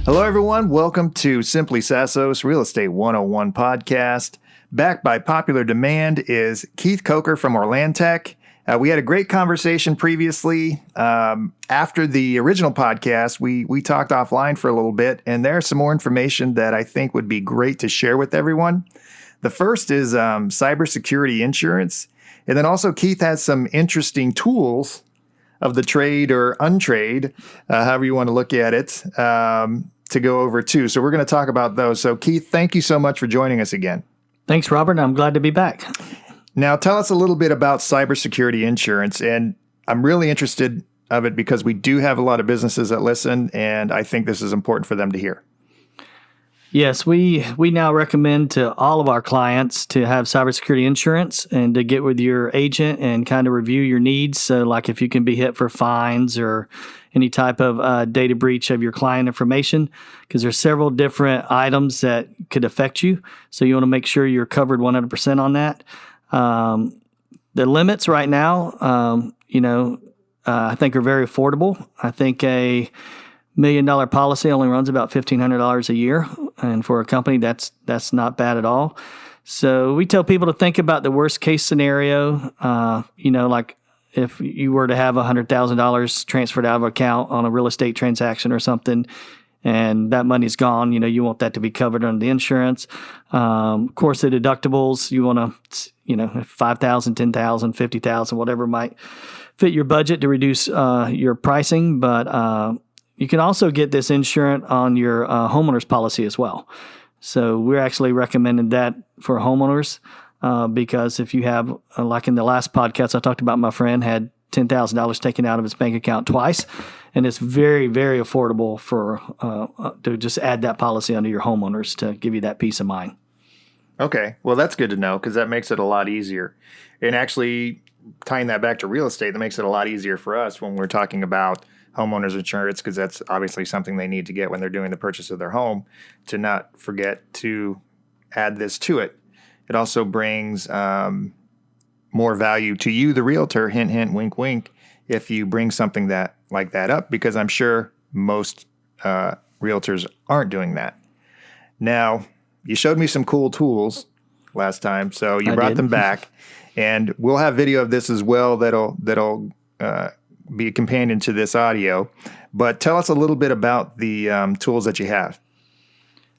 Hello, everyone. Welcome to Simply Sassos Real Estate 101 podcast. Backed by popular demand is Keith Coker from Orlandtech. We had a great conversation previously. After the original podcast, we talked offline for a little bit, and there's some more information that I think would be great to share with everyone. The first is cybersecurity insurance. And then also Keith has some interesting tools of the trade or untrade, however you want to look at it, to go over too. So we're going to talk about those. So Keith, thank you so much for joining us again. Thanks, Robert. I'm glad to be back. Now tell us a little bit about cybersecurity insurance. And I'm really interested of it because we do have a lot of businesses that listen, and I think this is important for them to hear. Yes, we now recommend to all of our clients to have cybersecurity insurance and to get with your agent and kind of review your needs. So like if you can be hit for fines or any type of data breach of your client information, because there's several different items that could affect you. So you want to make sure you're covered 100% on that. The limits right now, I think are very affordable. I think a $1 million policy only runs about $1,500 a year. And for a company, that's not bad at all. So we tell people to think about the worst case scenario, like if you were to have $100,000 transferred out of an account on a real estate transaction or something, and that money's gone, you want that to be covered under the insurance. Of course, the deductibles, you want to, $5,000, $10,000, $50,000, whatever might fit your budget to reduce your pricing. But you can also get this insurance on your homeowner's policy as well. So we're actually recommending that for homeowners because if you have, like in the last podcast, I talked about my friend had $10,000 taken out of his bank account twice, and it's very, very affordable for to just add that policy under your homeowners to give you that peace of mind. Okay, well, that's good to know because that makes it a lot easier. And actually tying that back to real estate, that makes it a lot easier for us when we're talking about homeowners insurance, because that's obviously something they need to get when they're doing the purchase of their home, to not forget to add this to it. It also brings more value to you, the realtor, hint, hint, wink, wink, if you bring something like that up, because I'm sure most realtors aren't doing that. Now, you showed me some cool tools last time, so you brought them back, and we'll have video of this as well that'll be a companion to this audio. But tell us a little bit about the tools that you have.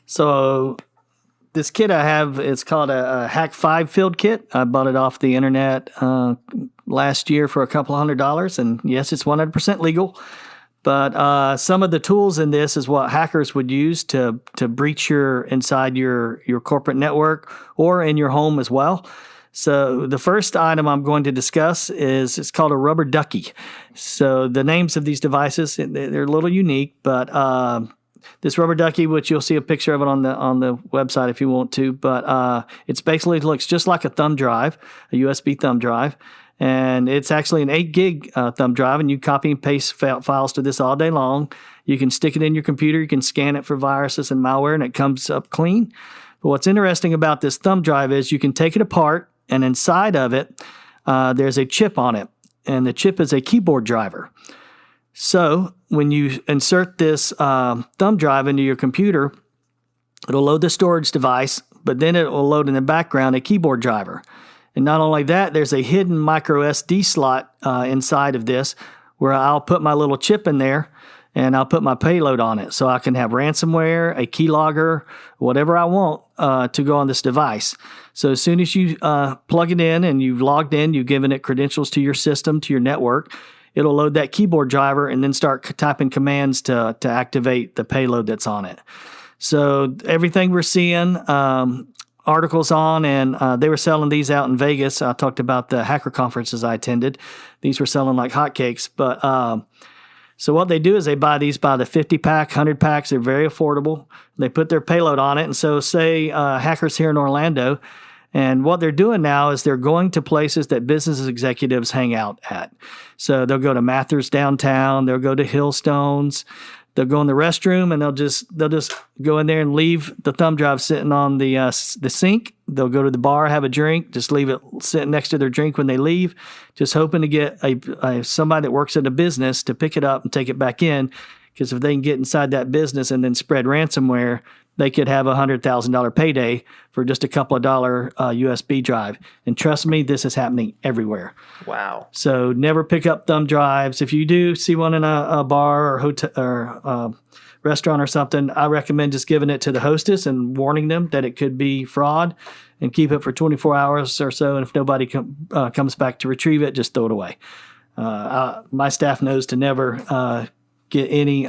So this kit I have, it's called a Hack 5 field kit. I bought it off the internet last year for a couple $100. And yes, it's 100% legal. But some of the tools in this is what hackers would use to breach inside your corporate network or in your home as well. So the first item I'm going to discuss it's called a Rubber Ducky. So the names of these devices, they're a little unique, but this Rubber Ducky, which you'll see a picture of it on the website if you want to, but it's basically looks just like a thumb drive, a USB thumb drive, and it's actually an 8 gig thumb drive, and you copy and paste files to this all day long. You can stick it in your computer, you can scan it for viruses and malware, and it comes up clean. But what's interesting about this thumb drive is you can take it apart, and inside of it, there's a chip on it, and the chip is a keyboard driver. So when you insert this thumb drive into your computer, it'll load the storage device, but then it will load in the background a keyboard driver. And not only that, there's a hidden micro SD slot inside of this where I'll put my little chip in there, and I'll put my payload on it. So I can have ransomware, a keylogger, whatever I want to go on this device. So as soon as you plug it in and you've logged in, you've given it credentials to your system, to your network, it'll load that keyboard driver and then start typing commands to activate the payload that's on it. So everything we're seeing, articles on, and they were selling these out in Vegas. I talked about the hacker conferences I attended. These were selling like hotcakes, but so what they do is they buy these by the 50-pack, 100-packs. They're very affordable. They put their payload on it. And so say hackers here in Orlando, and what they're doing now is they're going to places that business executives hang out at. So they'll go to Mathers downtown. They'll go to Hillstones. They'll go in the restroom, and they'll just go in there and leave the thumb drive sitting on the sink. They'll go to the bar, have a drink, just leave it sitting next to their drink when they leave, just hoping to get somebody that works at a business to pick it up and take it back in, because if they can get inside that business and then spread ransomware, they could have $100,000 payday for just a couple of dollar USB drive. And trust me, this is happening everywhere. Wow. So never pick up thumb drives. If you do see one in a bar or hotel or restaurant or something, I recommend just giving it to the hostess and warning them that it could be fraud, and keep it for 24 hours or so. And if nobody comes back to retrieve it, just throw it away. My staff knows to never get any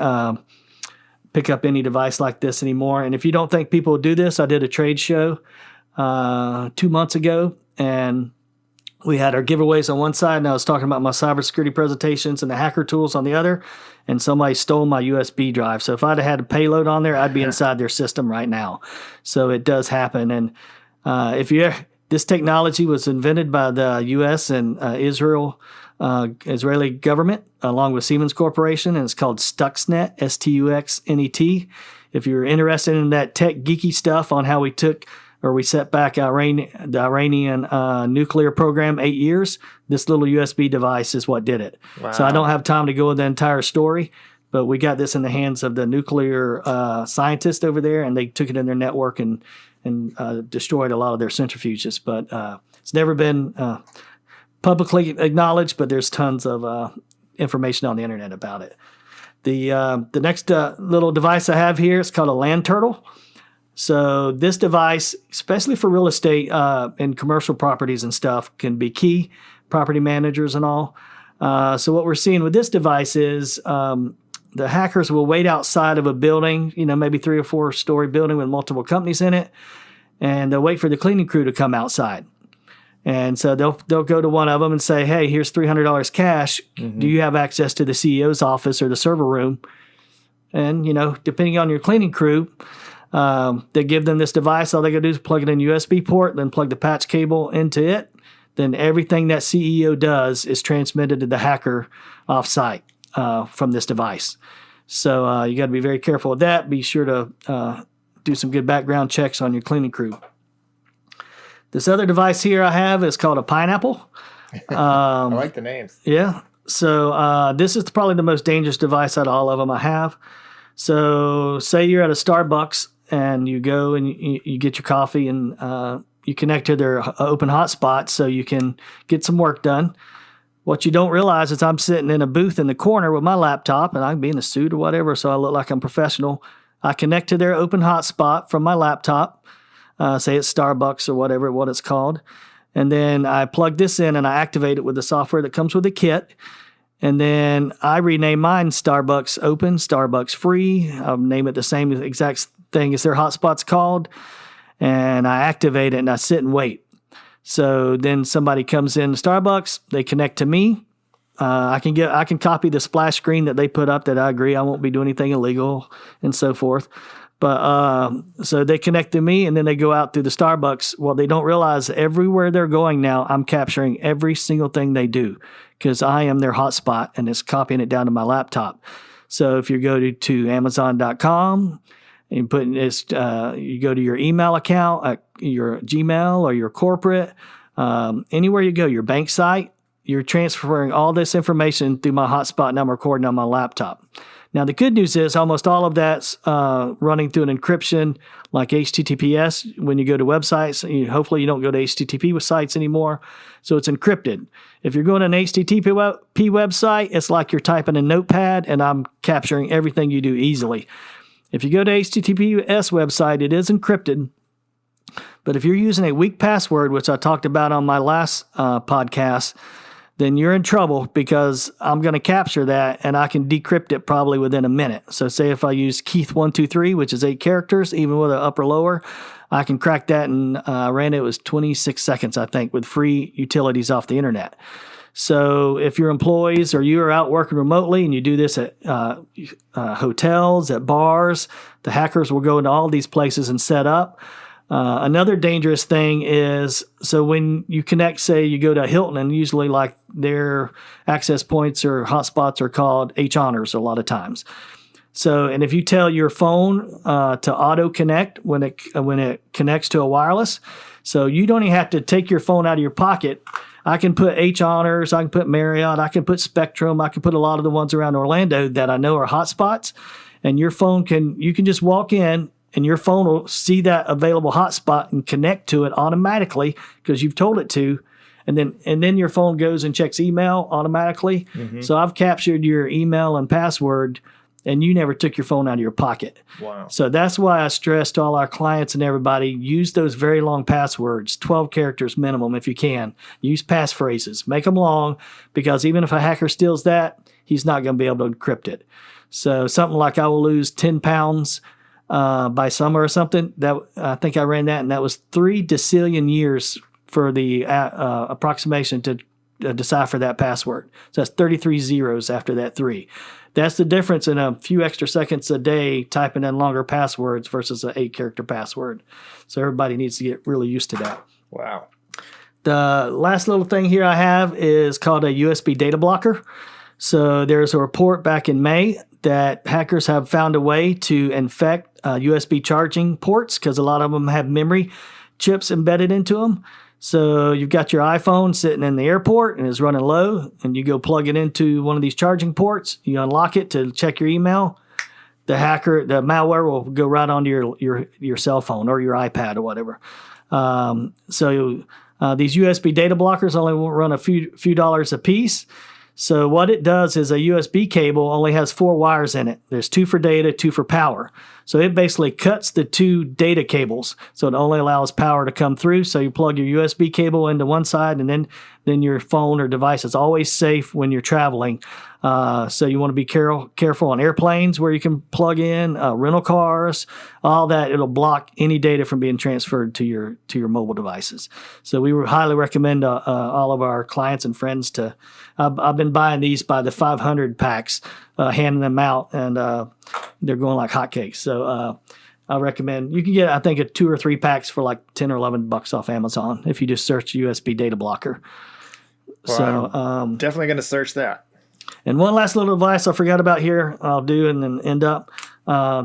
pick up any device like this anymore. And if you don't think people will do this, I did a trade show 2 months ago, and we had our giveaways on one side, and I was talking about my cybersecurity presentations and the hacker tools on the other, and somebody stole my USB drive. So if I'd have had a payload on there, I'd be inside their system right now. So it does happen. And this technology was invented by the U.S. and Israeli government, along with Siemens Corporation, and it's called STUXNET, STUXNET. If you're interested in that tech geeky stuff on how we set back the Iranian nuclear program 8 years, this little USB device is what did it. Wow. So I don't have time to go into the entire story, but we got this in the hands of the nuclear scientists over there, and they took it in their network and destroyed a lot of their centrifuges. But it's never been publicly acknowledged, but there's tons of information on the internet about it. The next little device I have here is called a land turtle. So this device, especially for real estate and commercial properties and stuff, can be key, property managers and all. So what we're seeing with this device is the hackers will wait outside of a building, maybe 3 or 4 story building with multiple companies in it, and they'll wait for the cleaning crew to come outside. And so they'll go to one of them and say, hey, here's $300 cash. Mm-hmm. Do you have access to the CEO's office or the server room? And, depending on your cleaning crew, they give them this device. All they got to do is plug it in USB port, then plug the patch cable into it. Then everything that CEO does is transmitted to the hacker offsite from this device. So you got to be very careful with that. Be sure to do some good background checks on your cleaning crew. This other device here I have is called a pineapple. I like the names. Yeah. So this is probably the most dangerous device out of all of them I have. So say you're at a Starbucks and you go and you get your coffee and you connect to their open hotspot so you can get some work done. What you don't realize is I'm sitting in a booth in the corner with my laptop, and I can be in a suit or whatever, so I look like I'm professional. I connect to their open hotspot from my laptop, say it's Starbucks or whatever what it's called, and then I plug this in and I activate it with the software that comes with the kit. And then I rename mine Starbucks Open, Starbucks Free. I'll name it the same exact thing as their hotspot's called. And I activate it and I sit and wait. So then somebody comes in to Starbucks, they connect to me. I can copy the splash screen that they put up that I agree I won't be doing anything illegal and so forth. But so they connect to me and then they go out through the Starbucks. Well, they don't realize everywhere they're going now, I'm capturing every single thing they do because I am their hotspot and it's copying it down to my laptop. So if you go to Amazon.com and put this, you go to your email account, your Gmail or your corporate, anywhere you go, your bank site, you're transferring all this information through my hotspot and I'm recording on my laptop. Now, the good news is almost all of that's running through an encryption like HTTPS. When you go to websites, hopefully you don't go to HTTP with sites anymore. So it's encrypted. If you're going to an HTTP website, it's like you're typing in Notepad and I'm capturing everything you do easily. If you go to HTTPS website, it is encrypted. But if you're using a weak password, which I talked about on my last podcast, then you're in trouble because I'm going to capture that and I can decrypt it probably within a minute. So say if I use Keith123, which is 8 characters, even with an upper lower, I can crack that and ran it was 26 seconds, I think, with free utilities off the internet. So if your employees or you are out working remotely and you do this at hotels, at bars, the hackers will go into all these places and set up. Another dangerous thing is, so when you connect, say you go to Hilton, and usually like their access points or hotspots are called H-honors a lot of times. So, and if you tell your phone to auto connect when it connects to a wireless, so you don't even have to take your phone out of your pocket. I can put H Honors, I can put Marriott, I can put Spectrum, I can put a lot of the ones around Orlando that I know are hotspots. And your phone you can just walk in and your phone will see that available hotspot and connect to it automatically because you've told it to. And then your phone goes and checks email automatically. Mm-hmm. So I've captured your email and password, and you never took your phone out of your pocket. Wow. So that's why I stress to all our clients and everybody, use those very long passwords, 12 characters minimum if you can. Use passphrases. Make them long, because even if a hacker steals that, he's not going to be able to encrypt it. So something like I will lose 10 pounds by summer or something, that I think I ran that, and that was 3 decillion years for the approximation to decipher that password. So that's 33 zeros after that 3. That's the difference in a few extra seconds a day typing in longer passwords versus an 8-character password. So everybody needs to get really used to that. Wow. The last little thing here I have is called a USB data blocker. So there's a report back in May that hackers have found a way to infect USB charging ports because a lot of them have memory chips embedded into them. So you've got your iPhone sitting in the airport and it's running low, and you go plug it into one of these charging ports. You unlock it to check your email. The malware will go right onto your cell phone or your iPad or whatever. So these USB data blockers only run a few dollars a piece. So what it does is a USB cable only has 4 wires in it. There's 2 for data, 2 for power. So it basically cuts the 2 data cables. So it only allows power to come through. So you plug your USB cable into one side, and then your phone or device is always safe when you're traveling. So you want to be careful on airplanes where you can plug in, rental cars, all that. It'll block any data from being transferred to your mobile devices. So we highly recommend all of our clients and friends to. I've been buying these by the 500 packs, handing them out, and they're going like hotcakes. So I recommend you can get, I think, 2 or 3 packs for like $10 or $11 off Amazon if you just search USB data blocker. Well, so I'm definitely going to search that. And one last little advice I forgot about here, I'll do and then end up.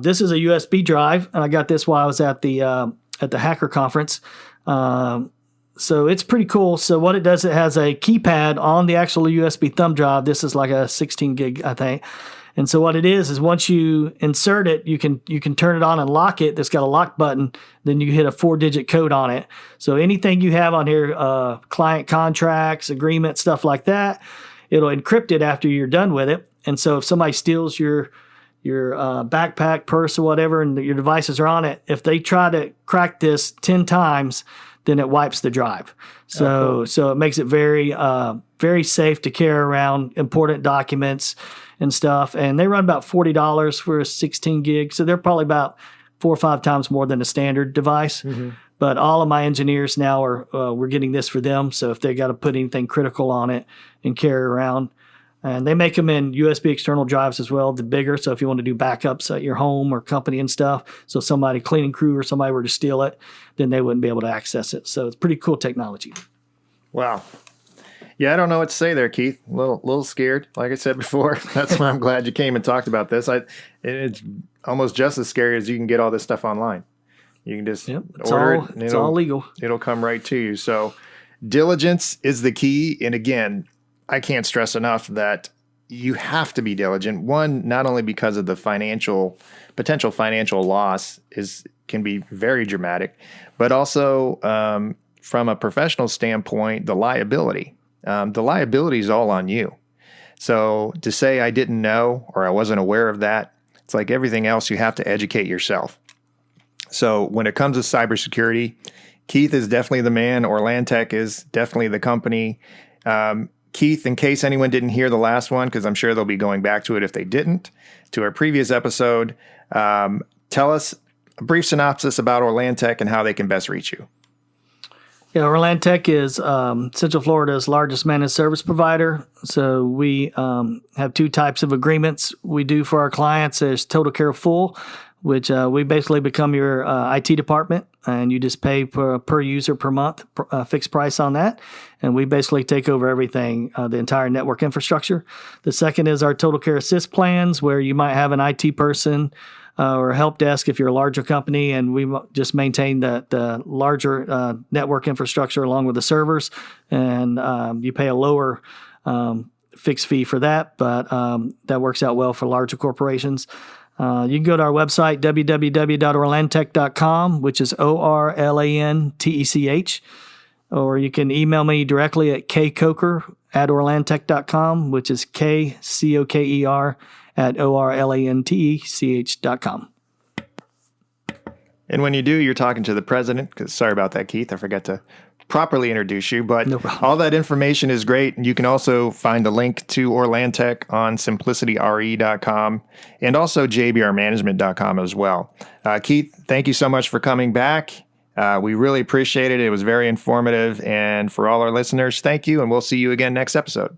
This is a USB drive, and I got this while I was at the hacker conference. So it's pretty cool. So what it does, it has a keypad on the actual USB thumb drive. This is like a 16 gig, I think. And so what it is once you insert it, you can turn it on and lock it. It's got a lock button. Then you hit a 4-digit code on it. So anything you have on here, client contracts, agreements, stuff like that, it'll encrypt it after you're done with it. And so if somebody steals your backpack, purse, or whatever, and your devices are on it, if they try to crack this 10 times, then it wipes the drive. So it makes it very, very safe to carry around important documents and stuff. And they run about $40 for a 16 gig. So they're probably about 4 or 5 times more than a standard device. Mm-hmm. But all of my engineers now we're getting this for them. So if they got to put anything critical on it and carry around, and they make them in USB external drives as well, the bigger. So if you want to do backups at your home or company and stuff, so somebody, cleaning crew or somebody were to steal it, then they wouldn't be able to access it. So it's pretty cool technology. Wow. Yeah, I don't know what to say there, Keith. A little scared, like I said before. That's why I'm glad you came and talked about this. It's almost just as scary as you can get all this stuff online. You can just order it. And it's all legal. It'll come right to you. So diligence is the key. And again, I can't stress enough that you have to be diligent. One, not only because of the potential financial loss can be very dramatic, but also from a professional standpoint, the liability. The liability is all on you. So to say I didn't know or I wasn't aware of that, it's like everything else, you have to educate yourself. So when it comes to cybersecurity, Keith is definitely the man. Orlantech is definitely the company. Keith, in case anyone didn't hear the last one, because I'm sure they'll be going back to it if they didn't, to our previous episode, tell us a brief synopsis about Orlantech and how they can best reach you. Yeah, Orlantech is Central Florida's largest managed service provider. So we have 2 types of agreements we do for our clients. There's Total Care Full, which we basically become your IT department, and you just pay per user per month, fixed price on that. And we basically take over everything, the entire network infrastructure. The second is our Total Care Assist plans, where you might have an IT person or help desk if you're a larger company, and we just maintain the larger network infrastructure along with the servers, and you pay a lower fixed fee for that, but that works out well for larger corporations. You can go to our website, www.orlantech.com, which is ORLANTECH, or you can email me directly at kcoker@orlantech.com, which is KCOKER@ORLANTECH.com. And when you do, you're talking to the president, because sorry about that, Keith. I forgot to properly introduce you, but all that information is great. And you can also find the link to Orlantech on simplicityre.com and also jbrmanagement.com as well. Keith, thank you so much for coming back. We really appreciate it. It was very informative. And for all our listeners, thank you. And we'll see you again next episode.